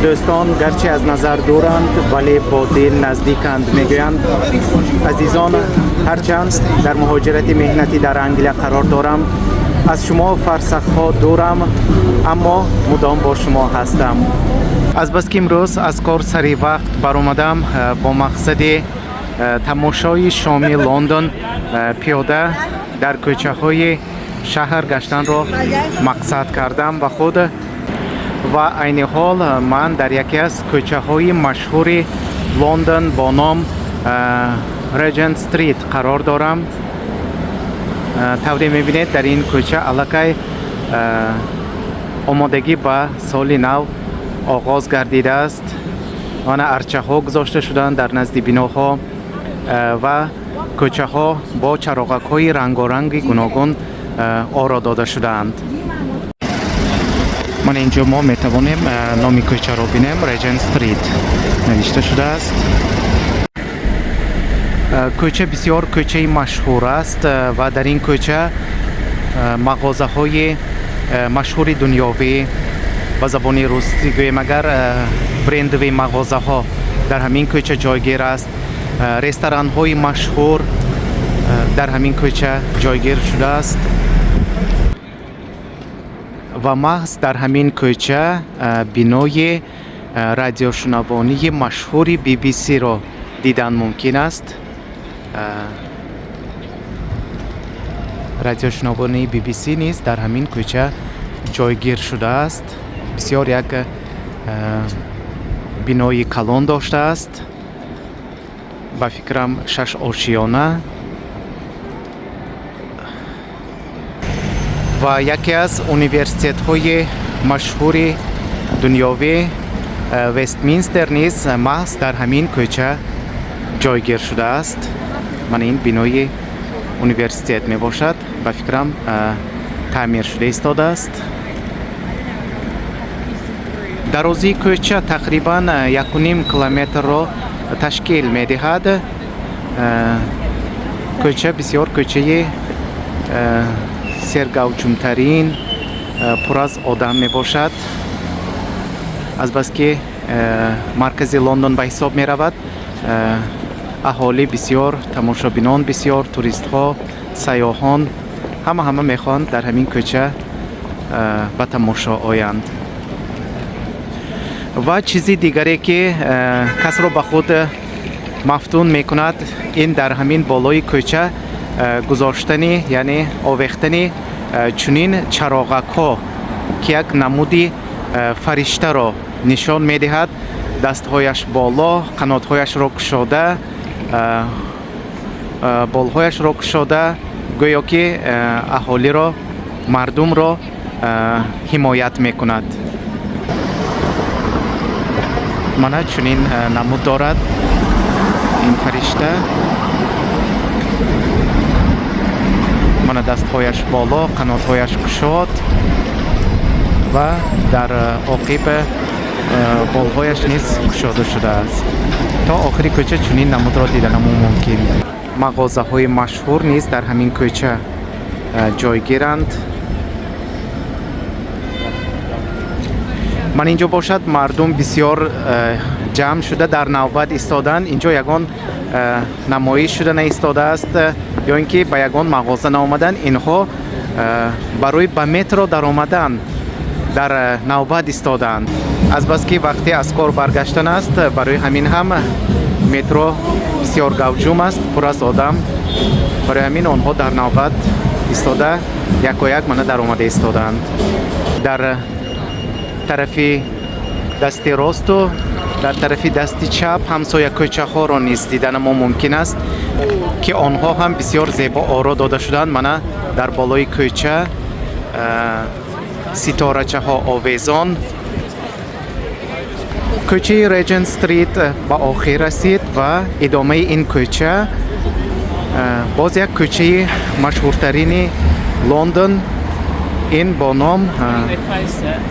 دوستان گرچه از نظر دورند ولی با دل نزدیکند میگویند. عزیزان، هرچند در مهاجرت مهنتی در انگلیس قرار دارم، از شما فرسخ‌ها دورم، اما مدام با شما هستم. از بس که امروز از کار سری وقت برآمدم، با مقصد تماشای شامی لندن پیاده در کوچه های شهر گشتن را مقصد کردم و خود و عین حال من در یکی از کوچه های مشهور لندن با نام رجنت استریت قرار دارم. طوری میبینید در این کوچه علاقه آمادگی به سال نو آغاز گردیده است. آن ارچه ها گذاشته شدند در نزد بیناها و کوچه ها با چراغک های رنگارنگ گوناگون آرا داده شدند. من اینجا ما میتوانیم نام کوچه را بینیم. رجنت استریت نوشته شده است. کوچه بسیار کوچه مشهور است و در این کوچه مغازه های مشهور دنیاوی با زبان روسی گویم اگر برندوی مغازه ها در همین کوچه جایگیر است. رستوران های مشهور در همین کوچه جایگیر شده است و محض در همین کوچه بینای رادیو شنوانی مشهور BBC را دیدن ممکن است. رادیو شنوانی BBC نیز در همین کوچه جایگیر شده است. بسیار یک بینای کلان داشته است. با فکرم 6 آشیانه و یکی از اونیورسیت های مشهور دنیاوی وستمینستر نیز محض در همین کوچه جایگیر شده است. من این بینای اونیورسیت می باشد. با فکرم تعمیر شده ایستاده است. درازی کوچه تقریبا 1.5 کیلومتر را تشکیل می دهد. کوچه بسیار کوچه سرگوچمترین پر از آدم می باشد. از بس که مرکز لندن به حساب می رود، اهالی بسیار، تماشابینان بسیار، توریست ها، سیاحان همه می خواهند در همین کوچه به تماشا آیند. و چیزی دیگری که کس را به خود مفتون می کند این در همین بالای کوچه گذاشتنی یعنی آویختنی چنین چراغک ها که یک نمودی فرشته را نشان می دهد. دستهایش بالا، قناتهایش را کشاده، بالهایش را کشاده، گویا که اهالی را، مردم را حمایت می کند. مانا چنین نمود دارد این فرشته. مانا دستهایش بالا، قناتهایش کشاد و در عاقب بالهایش نیز کشاده شده است. تا آخری کوچه چنین نمود را دیدن ممکن. مغازه های مشهور نیز در همین کوچه جایگیرند. من اینجا باشد مردم بسیار جمع شده در نوبت ایستادن. اینجا یگان نمایش شده ایستاده است یا اینکه به یگان مغازه نآمدن. اینها برای به مترو در آمدن در نوبت ایستادند. از بس که وقتی از کار برگشتن است، برای همین هم مترو بسیار گوجم است، پر از آدم. برای همین آنها در نوبت ایستاده یک و یک در آمده ایستادند. در طرف دست راست و در طرف دست چپ همسایه کوچه ها را نیز دیدن ما ممکن است که آنها هم بسیار زیبا آرا داده شدند. من در بالای کوچه ستارچه ها آویزان. کوچه رجنت استریت به آخر رسید و ادامه این کوچه باز یک کوچه مشهورترین لندن این با نام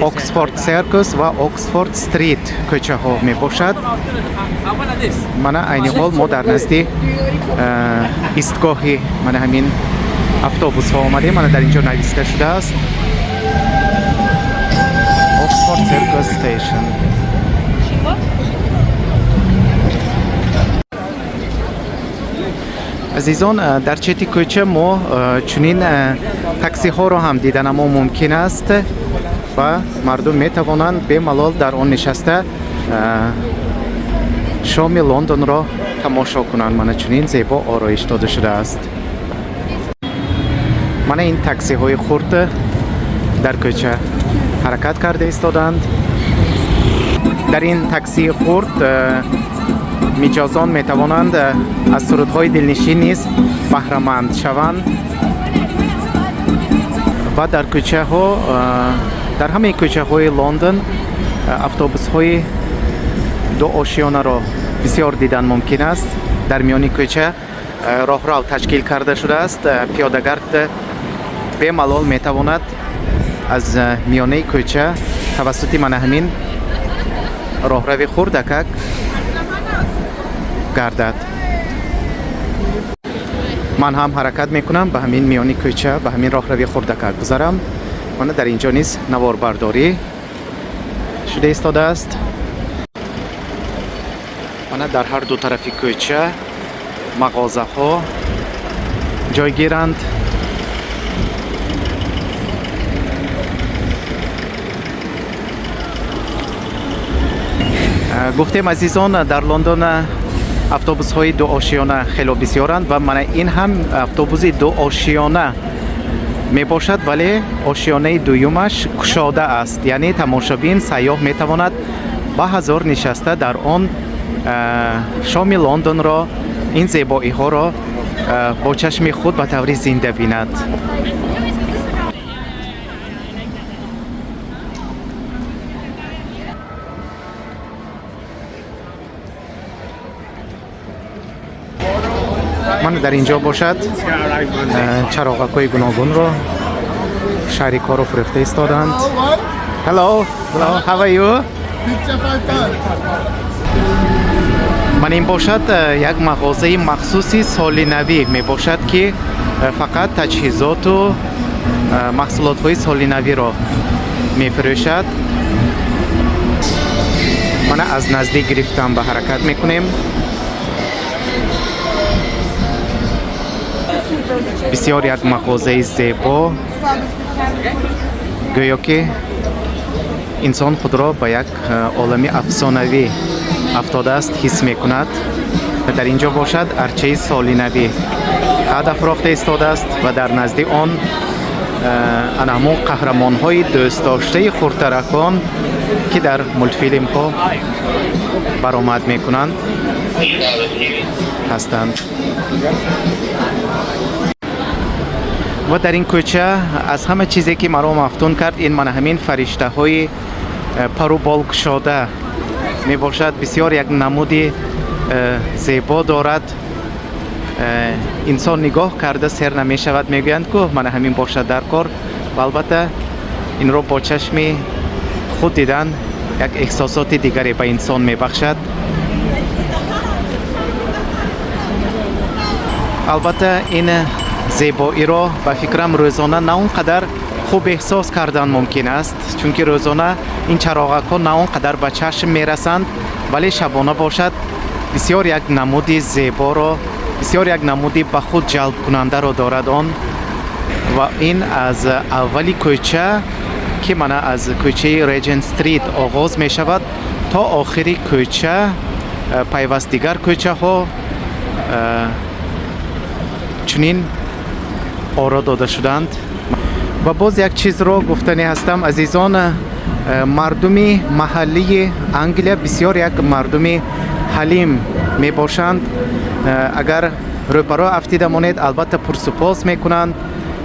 اکسفورد سرکس و اکسفورد استریت کوچه ها می باشد. من عین حال ما در نزد ایستگاهی من همین اتوبوس ها آمدیم. من در اینجا نوشته شده است اکسفورد سرکس استیشن. азизон, дар чети кӯча мо чунин таксиҳоро ҳам дидан мо мумкин аст ва мардум метавонанд бемалол дар он нишаста шоми Лондонро тамошо кунанд. Мана чунин зебо ороиш дода шудааст. Мана ин таксиҳои хурд дар кӯча ҳаракат карда истоданд. дар ин таксии хурд миҷозон метавонанд аз сурудҳои дилнишин низ баҳраманд шаванд ва дар кӯчаҳо, дар ҳамаи кӯчаҳои Лондон автобусҳои дуошиёнаро бисёр дидан мумкин аст. дар миёни кӯча роҳрав ташкил карда шудааст. пиёдагард бемалол метавонад аз миёнаи кӯча тавассути мана ҳамин роҳрави хурдакак гардад. ман ҳам ҳаракат мекунам ба ҳамин миёни кӯча, ба ҳамин роҳрави хурдакак гузарам. мана дар инҷо низ наворбардорӣ шуда истодааст. мана дар ҳар ду тарафи кӯча мағозаҳо ҷойгиранд. гуфтем азизон, дар Лондон автобусҳои дуошиёна хело бисёранд ва мана ин ҳам автобуси дуошиёна мебошад, вале ошиёнаи дуюмаш кушода аст. яъне тамошобин, сайёҳ метавонад ба ҳазор нишаста дар он шоми Лондонро, ин зебоиҳоро бо чашми худ ба таври зинда бинад. мана дар инҷо бошад чароғакҳои гуногунро шарикҳоро фурӯхта истоданд. Hello, how are you? ман ин бошад як мағозаи махсуси соли навӣ мебошад, ки фақат таҷҳизоту маҳсулотҳои соли навиро мефурӯшад. мана аз наздик гирифтам ба ҳаракат мекунем. бисёр як мағозаи зебо, гӯё ки инсон худро ба як олами афсонавӣ афтодааст ҳис мекунад. дар инҷо бошад арчаи соли навӣ қад афрохта истодааст ва дар назди он ана ҳамон қаҳрамонҳои дӯстдоштаи хурдтаракон ки дар мултфилмҳо баромад мекунанд ҳастанд. ва дар ин кӯча аз ҳама чизе ки маро мафтун кард, ин мана ҳамин фариштаҳои паруболкушода мебошад. бисёр як намуди зебо дорад. инсон нигоҳ карда сер намешавад. мегӯянд ку мана ҳамин бошад дар кор. ва албатта инро бо чашми худ дидан як эҳсосоти дигаре ба инсон мебахшад. албатта ин зебоиро ба фикрам рӯзона на он қадар хуб эҳсос кардан мумкин аст, чунки рӯзона ин чароғакҳо на он қадар ба чашм мерасанд, вале шабона бошад бисёр як намуди зеборо, бисёр як намуди ба худ ҷалб кунандаро дорад он. ва ин аз аввали кӯча ки мана аз кӯчаи Regent Street оғоз мешавад то охири кӯча, пайвастдигар кӯчаҳо чунин оро дода шуданд. ва боз як чизро гуфтанӣ ҳастам азизон, мардуми маҳаллии Англия бисёр як мардуми ҳалим мебошанд. агар рӯпаро афтида монед, албатта пурсупос мекунанд,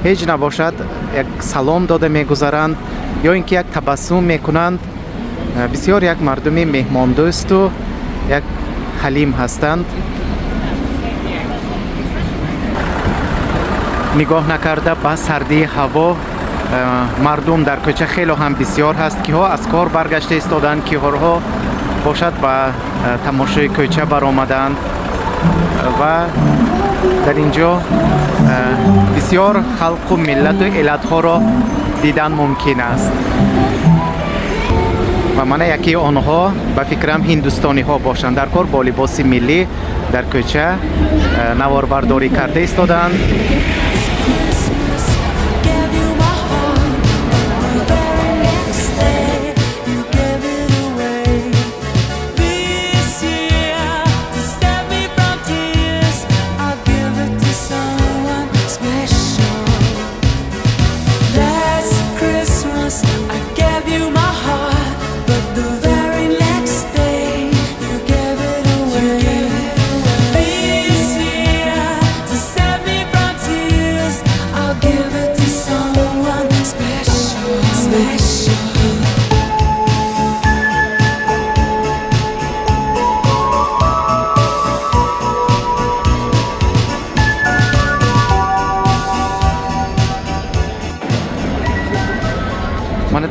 ҳеҷ набошад як салом дода мегузаранд ё ин ки як табассум мекунанд. бисёр як мардуми меҳмондӯсту як ҳалим ҳастанд. нигоҳ накарда ба сардии ҳаво, мардум дар кӯча хело ҳам бисёр ҳаст. киҳо аз кор баргашта истоданд, киҳоро бошад ба тамошои кӯча баромаданд. ва дар инҷо бисёр халқу миллату элатҳоро дидан мумкин аст. ва мана яки онҳо ба фикрам ҳиндустониҳо бошанд дар кор бо либоси миллӣ дар кӯча наворбардорӣ карда истоданд.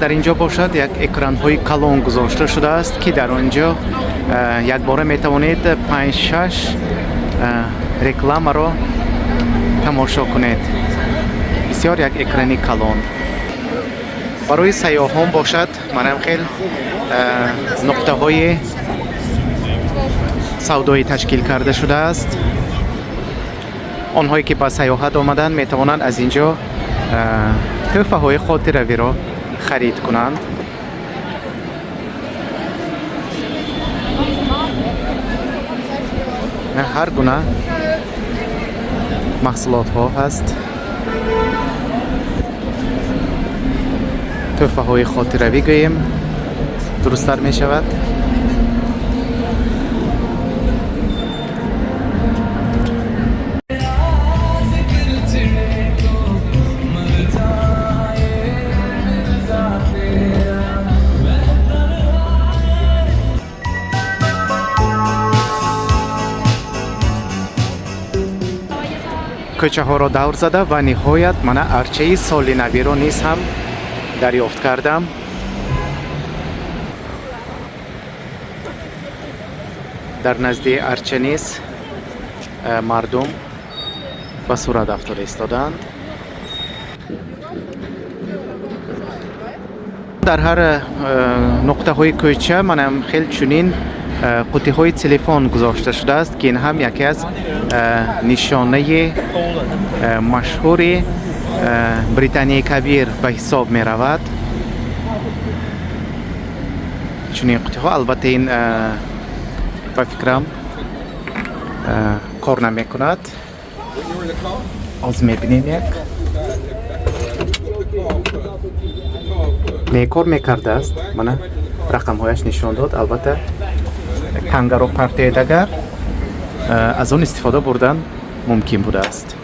дар инҷо бошад як экранҳои калон гузошта шудааст, ки дар онҷо якбора метавонед 5-6 рекламаро тамошо кунед. бисёр як экрани калон. барои сайёҳон бошад манам хел нуқтаҳои савдоӣ ташкил карда шудааст. онҳое ки ба сайёҳат омаданд метавонанд аз инҷо тӯҳфаҳои хотиравиро خرید کنند. هر گونه محصولات ها هست. تحفه های خاطروی گوییم درست‌تر می شود. کوچه‌ها را دور زده و نهایت من ارچه سال نوی را نیز هم دریافت کردم. در نزد ارچه نیز مردم به صورت افتاده ایستادند. در هر نقطه های کوچه منم خیلی چنین قوطی های تلفن گذاشته شده است که این هم یکی از نشانه مشهور بریتانیای کبیر به حساب می رود. چنین قوطی ها البته این به فکرم کار نمی کند. از می بینیم یک کار می کرده است. من رقم هایش نشان داد. البته کنگرو پرتیدگر از آن استفاده بردن ممکن بوده است.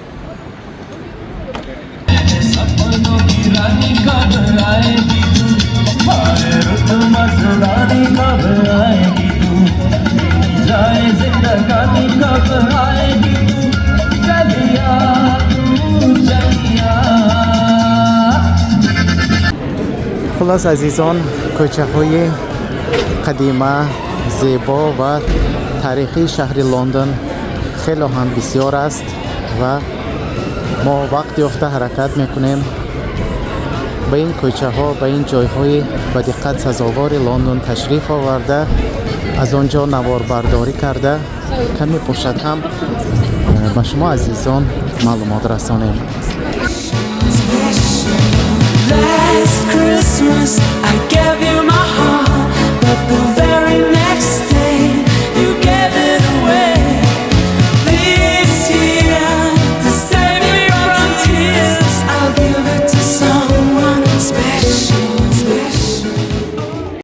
خلاص عزیزان، کوچه های قدیمه زیبا و تاریخی شهر لندن خیلی هم بسیار است و ما وقت یافته حرکت میکنیم به این کوچه ها، به این جای های به دقت سزاوار لندن تشریف آورده، از آنجا نواربرداری کرده کمی پشت هم به شما عزیزان معلومات رسانیم.